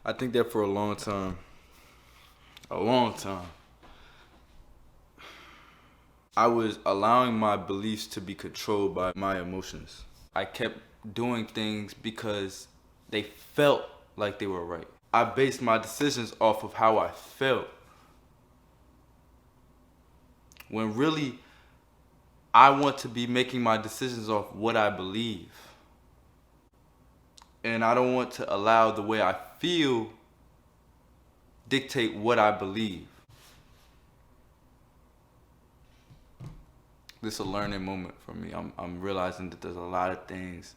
I think that for a long time, I was allowing my beliefs to be controlled by my emotions. I kept doing things because they felt like they were right. I based my decisions off of how I felt. When really, I want to be making my decisions off what I believe. And I don't want to allow the way I feel dictate what I believe. This is a learning moment for me. I'm realizing that there's a lot of things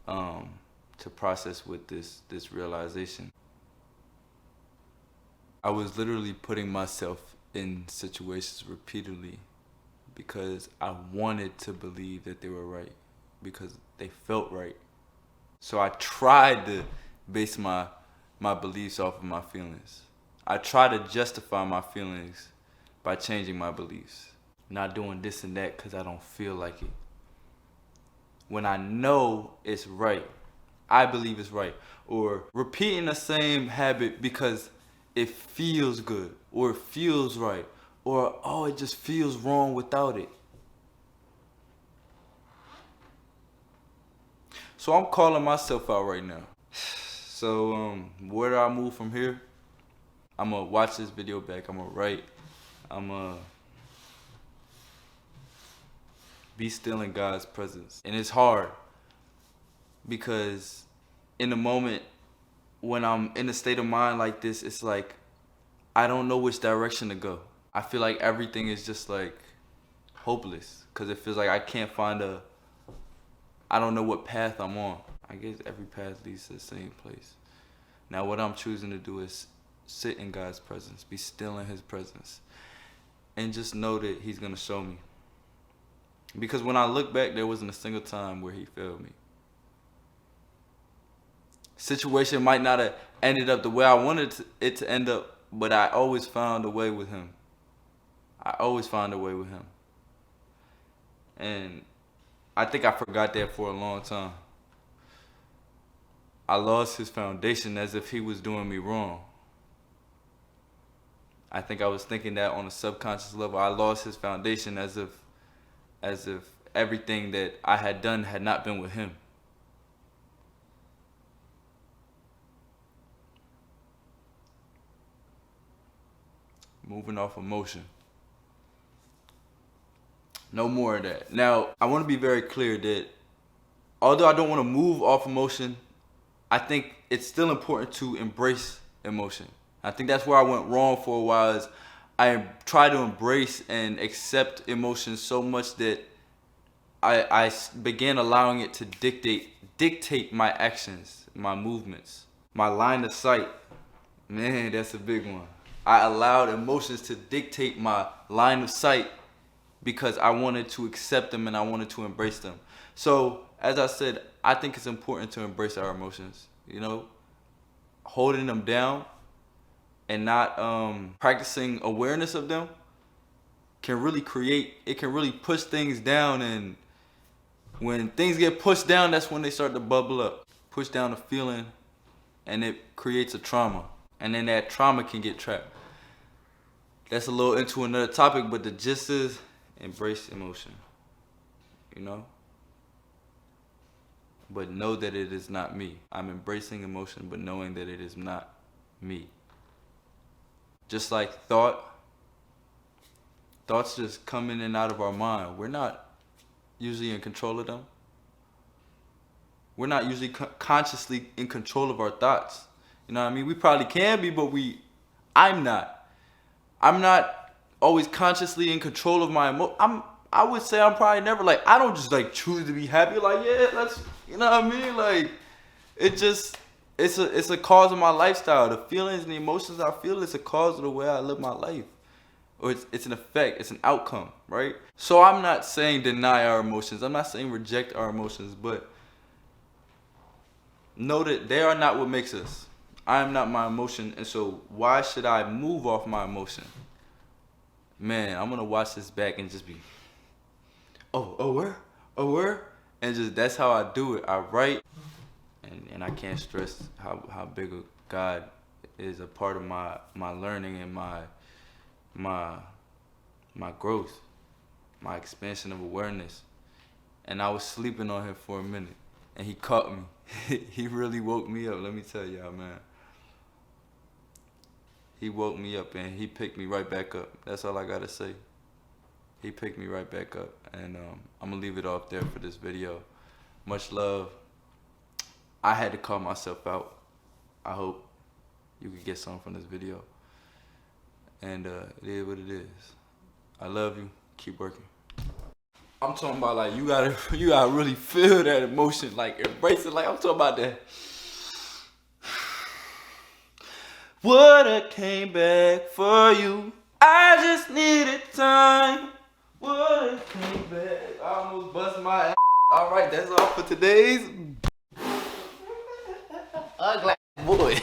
to process with this realization. I was literally putting myself in situations repeatedly because I wanted to believe that they were right, because they felt right. So I tried to base my beliefs off of my feelings. I try to justify my feelings by changing my beliefs. Not doing this and that because I don't feel like it. When I know it's right, I believe it's right. Or repeating the same habit because it feels good, or it feels right, or oh, it just feels wrong without it. So I'm calling myself out right now. So where do I move from here? I'm gonna watch this video back. I'm gonna write. I'm gonna be still in God's presence. And it's hard because in the moment when I'm in a state of mind like this, it's like I don't know which direction to go. I feel like everything is just like hopeless because it feels like I can't find I don't know what path I'm on. I guess every path leads to the same place. Now what I'm choosing to do is sit in God's presence, be still in His presence, and just know that He's gonna show me. Because when I look back, there wasn't a single time where He failed me. Situation might not have ended up the way I wanted it to end up, but I always found a way with Him. I always found a way with Him. And I think I forgot that for a long time. I lost His foundation as if He was doing me wrong. I think I was thinking that on a subconscious level. I lost His foundation as if everything that I had done had not been with Him. Moving off emotion. No more of that. Now, I want to be very clear that although I don't want to move off emotion, I think it's still important to embrace emotion. I think that's where I went wrong for a while, is I tried to embrace and accept emotion so much that I began allowing it to dictate my actions, my movements, my line of sight. Man, that's a big one. I allowed emotions to dictate my line of sight because I wanted to accept them and I wanted to embrace them. So, as I said, I think it's important to embrace our emotions. You know, holding them down and not practicing awareness of them can really push things down. And when things get pushed down, that's when they start to bubble up. Push down a feeling and it creates a trauma. And then that trauma can get trapped. That's a little into another topic, but the gist is embrace emotion, you know? But know that it is not me. I'm embracing emotion, but knowing that it is not me. Just like thoughts just come in and out of our mind. We're not usually in control of them. We're not usually consciously in control of our thoughts. You know what I mean? We probably can be, but I'm not. I'm not always consciously in control of my I would say I'm probably never, like, I don't just like choose to be happy, like, yeah, let's, you know what I mean? Like, it's a cause of my lifestyle. The feelings and the emotions I feel, it's a cause of the way I live my life. Or it's an effect, it's an outcome, right? So I'm not saying deny our emotions. I'm not saying reject our emotions, but know that they are not what makes us. I am not my emotion, and so why should I move off my emotion? Man, I'm gonna watch this back and just be, where? And just, that's how I do it. I write, and I can't stress how big God is a part of my learning and my growth, my expansion of awareness. And I was sleeping on him for a minute, and he caught me. He really woke me up, let me tell y'all, man. He woke me up and he picked me right back up. That's all I gotta say. He picked me right back up, and I'm gonna leave it off there for this video. Much love. I had to call myself out. I hope you could get something from this video. And it is what it is. I love you. Keep working. I'm talking about, like, you gotta really feel that emotion, like embrace it. Like, I'm talking about that. Would've came back for you. I just needed time. Would've came back. I almost bust my ass. All right, that's all for today's ugly boy.